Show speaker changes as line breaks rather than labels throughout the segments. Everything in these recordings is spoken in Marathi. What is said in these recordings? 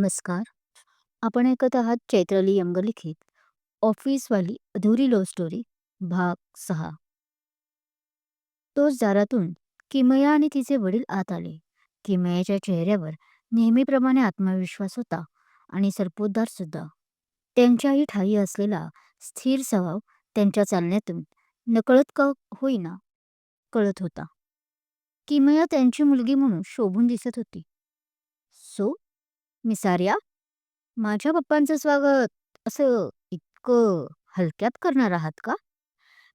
नमस्कार. आपण ऐकत आहात चैत्राली लिखित ऑफिसवाली अधुरी लव्ह स्टोरी भाग 6. तोच दारातून किमया आणि तिचे वडील आत आले. किमयाच्या चेहऱ्यावर नेहमीप्रमाणे आत्मविश्वास होता आणि सरपोतदार सुद्धा. त्यांच्याही ठायी असलेला स्थिर स्वभाव त्यांच्या चालण्यातून नकळत का होईना कळत होता. किमया त्यांची मुलगी म्हणून शोभून दिसत होती. सो मिस आर्या, माझ्या पप्पांचं स्वागत असं इतकं हलक्यात करणार आहात का?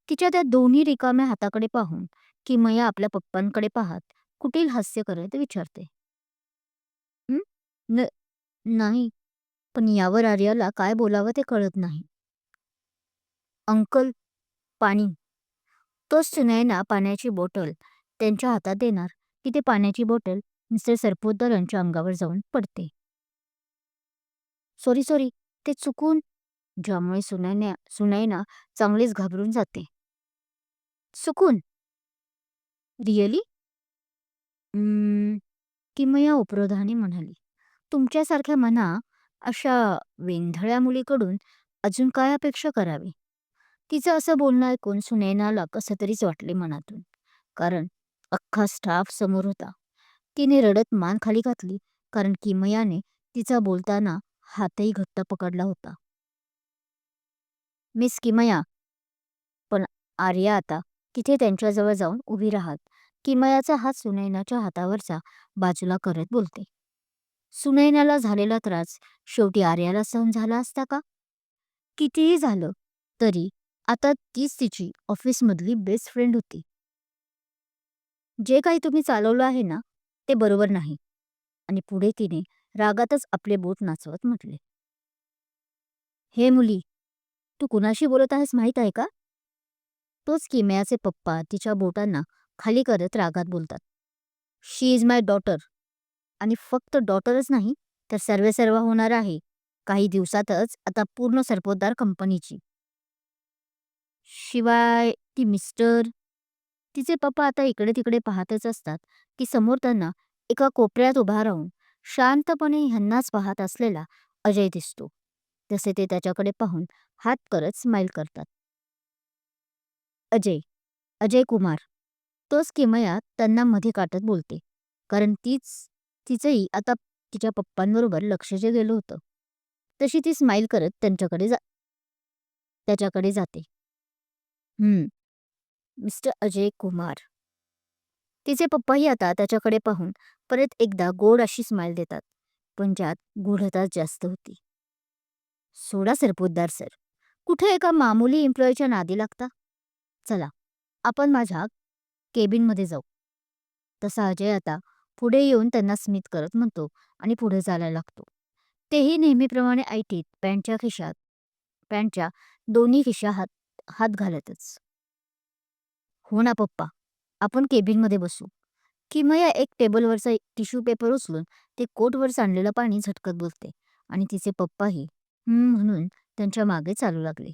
तिच्या त्या दोन्ही रिकाम्या हाताकडे पाहून किमया आपल्या पप्पांकडे पाहत कुटील हास्य करत विचारते. "हं? न नाही." पण यावर आर्याला काय बोलावं ते कळत नाही. "अंकल, पाणी." तोच सुनयना पाण्याची बॉटल त्यांच्या हातात देणार की ते पाण्याची बॉटल मिस्टर सरपोतदार यांच्या अंगावर जाऊन पडते. "सॉरी, सॉरी, ते चुकून." ज्यामुळे सुनैना चांगलीच घाबरून जाते. "चुकून? रिअली?" किमया उपरोधाने म्हणाली. "तुमच्यासारख्या मना अशा वेंधळ्या मुलीकडून अजून काय अपेक्षा करावी?" तिचं असं बोलणं ऐकून सुनैनाला कसं तरीच वाटले मनातून. कारण अख्खा स्टाफ समोर होता. तिने रडत मान खाली घातली कारण किमयाने तिचा बोलताना हातही घट्ट पकडला होता. "मिस किमया." पण आर्या आता तिथे त्यांच्याजवळ जाऊन उभी राहत किमयाचा हात सुनैनाच्या हातावरचा बाजूला करत बोलते. सुनैनाला झालेला त्रास शेवटी आर्याला सहन झाला असता का? कितीही झालं तरी आता तीच तिची ऑफिसमधली बेस्ट फ्रेंड होती. "जे काही तुम्ही चालवलं आहे ना, ते बरोबर नाही." आणि पुढे तिने रागातच आपले बोट नाचवत म्हटले. "हे मुली, तू कुणाशी बोलत आहेस माहीत आहे का?" तोच किमयाचे पप्पा तिच्या बोटांना खाली करत रागात बोलतात. "शी इज माय डॉटर. आणि फक्त डॉटरच नाही तर सर्वेसर्वा होणार आहे काही दिवसातच आता पूर्ण सरपोतदार कंपनीची. शिवाय ती मिस्टर." तिचे पप्पा आता इकडे तिकडे पाहतच असतात की समोर त्यांना एका कोपऱ्यात उभा राहून शांतपणे ह्यांनाच पाहत असलेला अजय दिसतो. तसे ते त्याच्याकडे पाहून हात करत स्माईल करतात. "अजय, अजय कुमार." तोच किमया त्यांना मध्ये काटत बोलते. कारण तिचंही आता तिच्या पप्पांबरोबर लक्ष जे गेलं होतं. तशी ती स्माईल करत त्याच्याकडे जाते. "हं, मिस्टर अजय कुमार." तिचे पप्पाही आता त्याच्याकडे पाहून परत एकदा गोड अशी स्माईल देतात. पण ज्यात गूढताच जास्त होती. "सोडा सरपोतदार सर. कुठे एका मामूली एम्प्लॉईच्या नादी लागता? चला, आपण माझ्या केबिनमध्ये जाऊ." तसा अजय आता पुढे येऊन त्यांना स्मित करत म्हणतो आणि पुढे चालायला लागतो. तेही नेहमीप्रमाणे ऐटीत पॅन्टच्या दोन्ही खिशा हात हात घालतच. "हो ना पप्पा, आपण केबिनमध्ये बसू." किमया एक टेबलवरचा टिश्यू पेपर उचलून ते कोटवर सांडलेलं पाणी झटकत बोलते आणि तिचे पप्पाही म्हणून त्यांच्या मागे चालू लागले.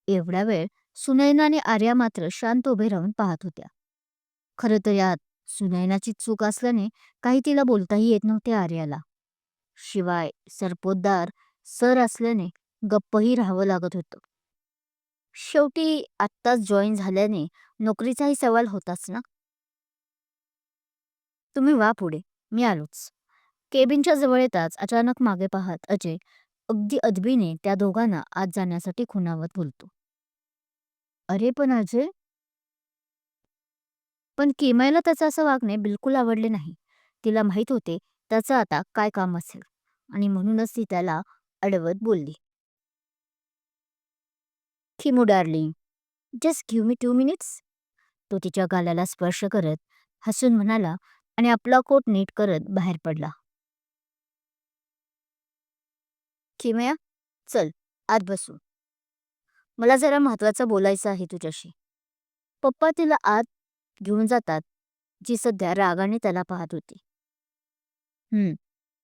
एवढा वेळ सुनैना आणि आर्या मात्र शांत उभे राहून पाहत होत्या. खरं तर यात सुनैनाची चूक असल्याने काही तिला बोलताही येत नव्हते आर्याला. शिवाय सरपोतदार सर असल्याने गप्पही राहावं लागत होतं. शेवटी आत्ताच जॉईन झाल्याने नोकरीचाही सवाल होताच ना. "तुम्ही वा पुढे, मी आलोच." केबिनच्या जवळ येताच अचानक मागे पाहत अजय अगदी अदबीने त्या दोघांना आत जाण्यासाठी खुणावत बोलतो. "अरे पण अजय." पण किमयाला त्याचं असं वागणे बिलकुल आवडले नाही. तिला माहीत होते त्याचं आता काय काम असेल आणि म्हणूनच ती त्याला अडवत बोलली. "Kimu darling, just give me 2 minutes." तो तिच्या गालाला स्पर्श करत हसून म्हणाला आणि आपला कोट नीट करत बाहेर पडला. "किमया, चल आत बसू. मला जरा महत्वाचं बोलायचं आहे तुझ्याशी." पप्पा तिला आत घेऊन जातात, जी सध्या रागाने त्याला पाहत होती.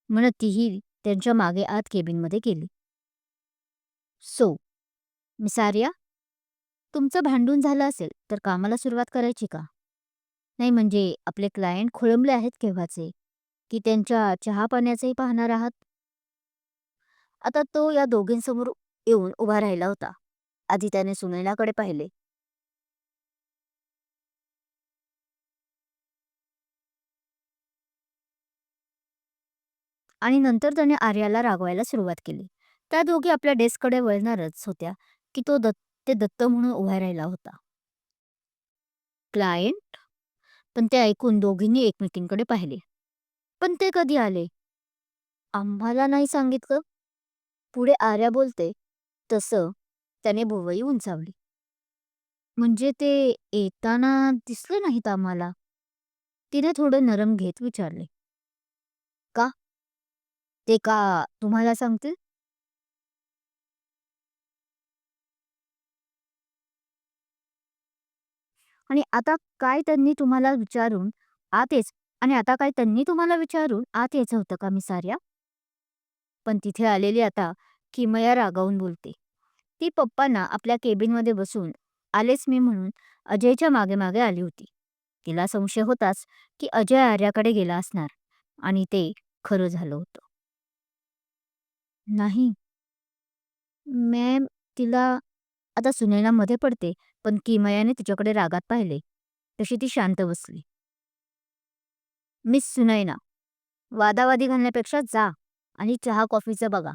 म्हणत तीही त्यांच्या मागे आत केबिनमध्ये गेली. "सो मिस आर्या, तुमचं भांडून झालं असेल तर कामाला सुरुवात करायची का? नाही म्हणजे आपले क्लायंट खोळंबले आहेत केव्हाचे, की त्यांच्या चहा पाण्याचंही पाहणार आहात?" आता तो या दोघींसमोर येऊन उभा राहिला होता. आधी त्याने सुनैनाकडे पाहिले आणि नंतर त्याने आर्याला रागवायला सुरुवात केली. त्या दोघी आपल्या डेस्ककडे वळणारच होत्या की ते दत्त म्हणून उभा राहिला होता. क्लायंट? पण ते ऐकून दोघींनी एकमेकींकडे पाहिले. पण ते कधी आले? आम्हाला नाही सांगितलं. पुढे आर्या बोलते तसं त्याने भुवई उंचावली. म्हणजे ते येताना दिसले नाहीत आम्हाला. तिने थोडं नरम घेत विचारले. का? ते का तुम्हाला सांगतील? आणि आता काय त्यांनी तुम्हाला विचारून आत यायचं आणि आता काय त्यांनी तुम्हाला विचारून आत यायचं होतं का मिस आर्या? पण तिथे आलेली आता किमया रागावून बोलते. ती पप्पांना आपल्या केबिनमध्ये बसून आलेच मी म्हणून अजयच्या मागे मागे आली होती. तिला संशय होताच की अजय आर्याकडे गेला असणार आणि ते खरं झालं होतं. नाही मॅम, तिला आता सुनैना मध्ये पडते, पण किमयाने तिच्याकडे रागात पाहिले. तशी ती शांत बसली. मिस सुनैना, वादावादी घालण्यापेक्षा जा आणि चहा कॉफीचं बघा.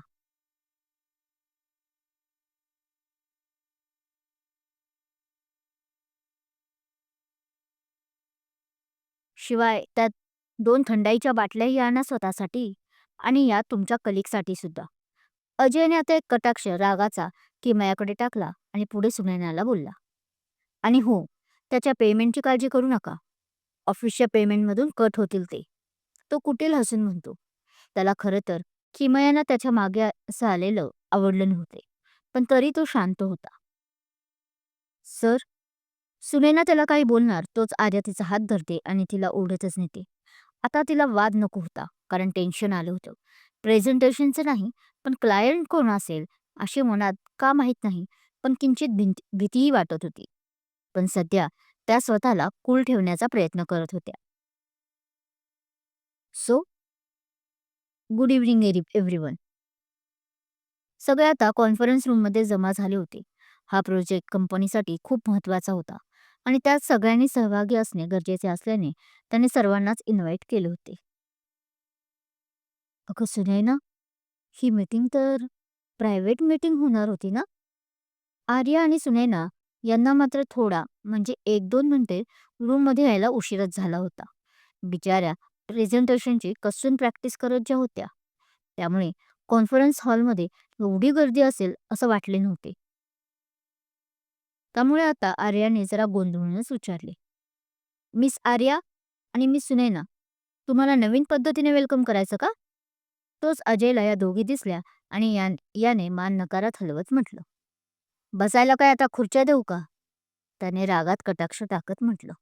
शिवाय त्यात 2 थंडाईच्या बाटल्याही आणा स्वतःसाठी आणि या तुमच्या कलिगसाठी सुद्धा. अजयने आता एक कटाक्ष रागाचा किमयाकडे टाकला आणि पुढे सुनैनाला बोलला. आणि हो, त्याच्या पेमेंटची काळजी करू नका. ऑफिसच्या पेमेंटमधून कट होतील ते. तो कुटील हसून म्हणतो. त्याला खरं तर किमयानं त्याच्या मागे असं आलेलं आवडलं नव्हते. पण तरी तो शांत होता. सर, सुनैना त्याला काही बोलणार तोच आर्या तिचा हात धरते आणि तिला ओढतच नेते. आता तिला वाद नको होता कारण टेन्शन आलं होतं. प्रेझेंटेशनचं नाही, पण क्लायंट कोण असेल अशी मनात का माहीत नाही, पण किंचित भीतीही वाटत होती. पण सध्या त्या स्वतःला कूल ठेवण्याचा प्रयत्न करत होत्या. So, good evening everyone. सगळे आता कॉन्फरन्स रूममध्ये जमा झाले होते. हा प्रोजेक्ट कंपनीसाठी खूप महत्त्वाचा होता आणि त्यात सगळ्यांनी सहभागी असणे गरजेचे असल्याने त्याने सर्वांनाच इन्व्हाइट केले होते. अगं सुनैना, ही मीटिंग तर प्रायव्हेट मीटिंग होणार होती ना? आर्या आणि सुनैना यांना मात्र थोडा म्हणजे 1-2 मिनिटे रूममध्ये यायला उशीरच झाला होता. बिचाऱ्या प्रेझेंटेशनची कसून प्रॅक्टिस करत ज्या होत्या. त्यामुळे कॉन्फरन्स हॉलमध्ये एवढी गर्दी असेल असं वाटले नव्हते. त्यामुळे आता आर्याने जरा गोंधळूनच विचारले. मिस आर्या आणि मिस सुनैना, तुम्हाला नवीन पद्धतीने वेलकम करायचं का? तोच अजयला या दोघी दिसल्या आणि याने मान नकारात हलवत म्हटलं. बसायला काय आता खुर्च्या देऊ का? त्याने रागात कटाक्ष टाकत म्हटलं.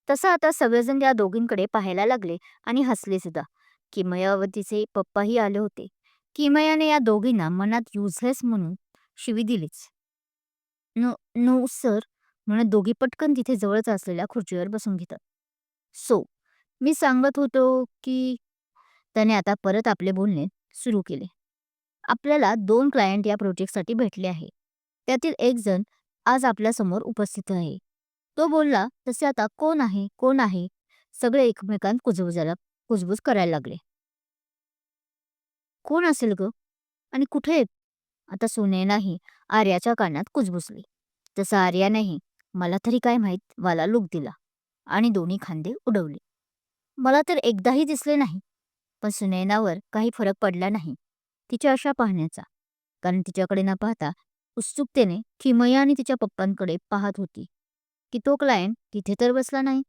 तसं आता सगळेजण या दोघींकडे पाहायला लागले आणि हसले सुद्धा. किमयावतीचे पप्पाही आले होते. किमयाने या दोघींना मनात युजलेस म्हणून शिवी दिलीच. नो नो सर, म्हणत दोघी पटकन तिथे जवळच असलेल्या खुर्चीवर बसून घेतात. सो, मी सांगत होतो की त्याने आता परत आपले बोलणे सुरू केले. आपल्याला 2 क्लायंट या प्रोजेक्टसाठी भेटले आहे. त्यातील एक जण आज आपल्यासमोर उपस्थित आहे. तो बोलला तसे आता कोण आहे, कोण आहे? सगळे एकमेकांत कुजबुज करायला लागले. कोण असेल गं? आणि कुठे आहेत? आता सुनैनाही आर्याच्या कानात कुजबुजली. तसं आर्यानेही मला तरी काय माहीत वाला लूक दिला आणि दोन्ही खांदे उडवले. मला तर एकदाही दिसले नाही. पण सुनैनावर काही फरक पडला नाही तिच्या अशा पाहण्याचा. कारण तिच्याकडे न पाहता उत्सुकतेने किमया आणि तिच्या पप्पांकडे पाहत होती की तो क्लायंट तिथे तर बसला नाही.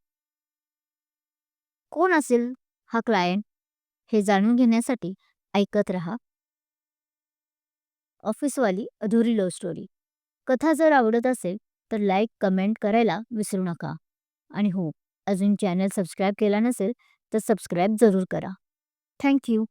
कोण असेल हा क्लायंट हे जाणून घेण्यासाठी ऐकत रहा. ऑफिसवाली अधुरी लव्ह स्टोरी. कथा जर आवडत असेल तर लाईक कमेंट करायला विसरू नका. आणि हो, अजून चॅनल सबस्क्राईब केला नसेल तर सबस्क्राईब जरूर करा. Thank you.